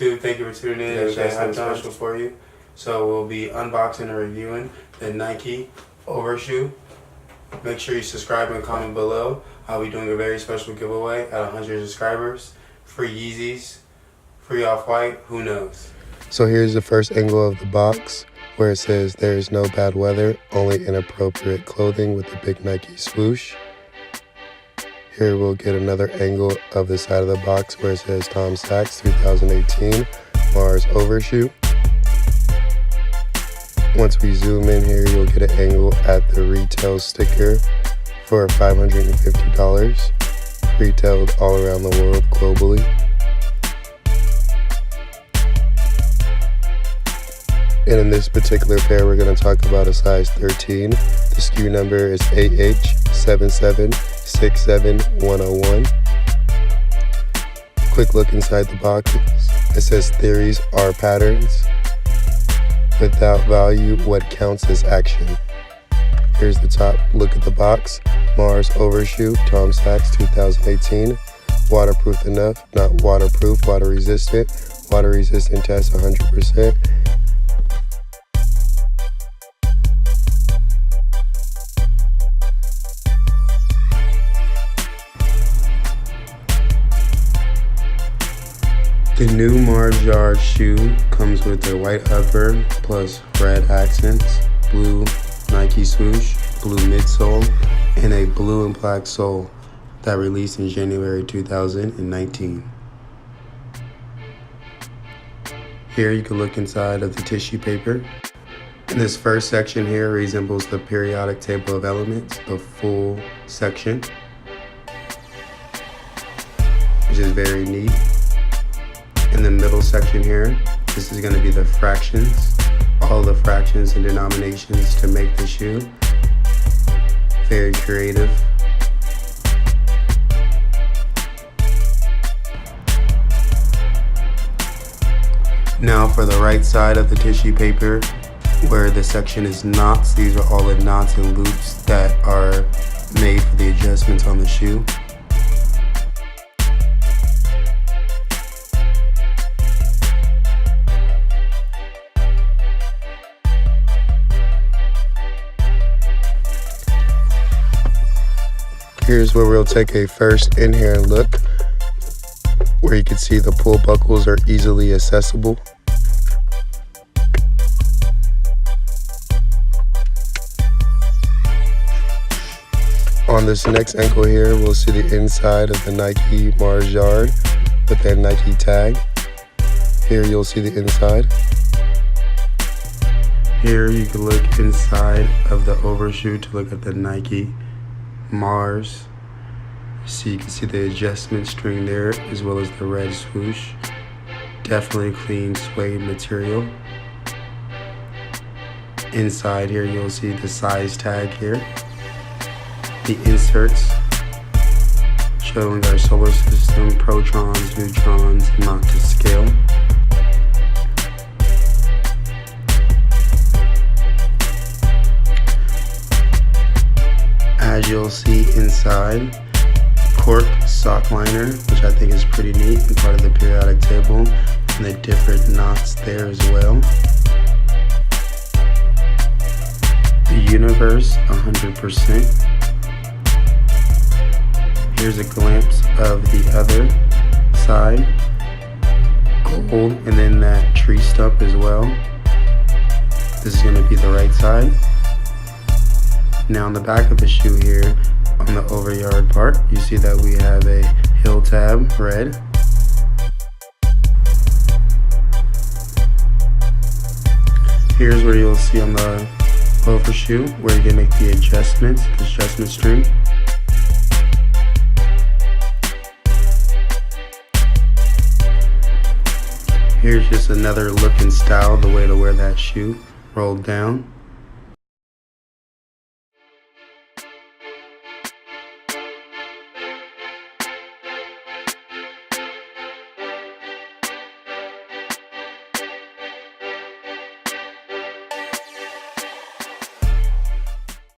YouTube, thank you for tuning in. Yeah, Today I have something special for you. So we'll be unboxing and reviewing the Nike Overshoe. Make sure you subscribe and comment below. I'll be doing a very special giveaway at 100 subscribers. Free Yeezys, free Off-White, who knows. So here's the first angle of the box where it says there is no bad weather, only inappropriate clothing with a big Nike swoosh. Here we'll get another angle of the side of the box where it says Tom Sachs 2018 Mars Overshoe. Once we zoom in here, you'll get an angle at the retail sticker for $550, retailed all around the world globally. And in this particular pair, we're going to talk about a size 13. The SKU number is AH7767101. Quick look inside the box. It says theories are patterns. Without value, what counts as action? Here's the top look at the box. Mars Overshoe, Tom Sachs 2018. Waterproof enough, not waterproof, water resistant. Water resistant test 100%. The new Mars Yard shoe comes with a white upper plus red accents, blue Nike swoosh, blue midsole, and a blue and black sole that released in January 2019. Here you can look inside of the tissue paper. And this first section here resembles the periodic table of elements, the full section, which is very neat. In the middle section here, this is going to be the fractions, all the fractions and denominations to make the shoe. Very creative. Now for the right side of the tissue paper, where the section is knots, these are all the knots and loops that are made for the adjustments on the shoe. Here's where we'll take a first in here and look, where you can see the pull buckles are easily accessible. On this next ankle here, we'll see the inside of the Nike Mars Yard with their Nike tag. Here you'll see the inside. Here you can look inside of the Overshoe to look at the Nike Mars. So you can see the adjustment string there as well as the red swoosh. Definitely clean suede material. Inside here you'll see the size tag here. The inserts showing our solar system, protons, neutrons, not to scale. As you'll see inside, cork sock liner, which I think is pretty neat and part of the periodic table, and the different knots there as well. The universe, 100%. Here's a glimpse of the other side, gold, and then that tree stump as well. This is going to be the right side. Now on the back of the shoe here, on the overyard part, you see that we have a heel tab, red. Here's where you'll see on the Overshoe where you can make the adjustments, the adjustment string. Here's just another look and style, the way to wear that shoe, rolled down.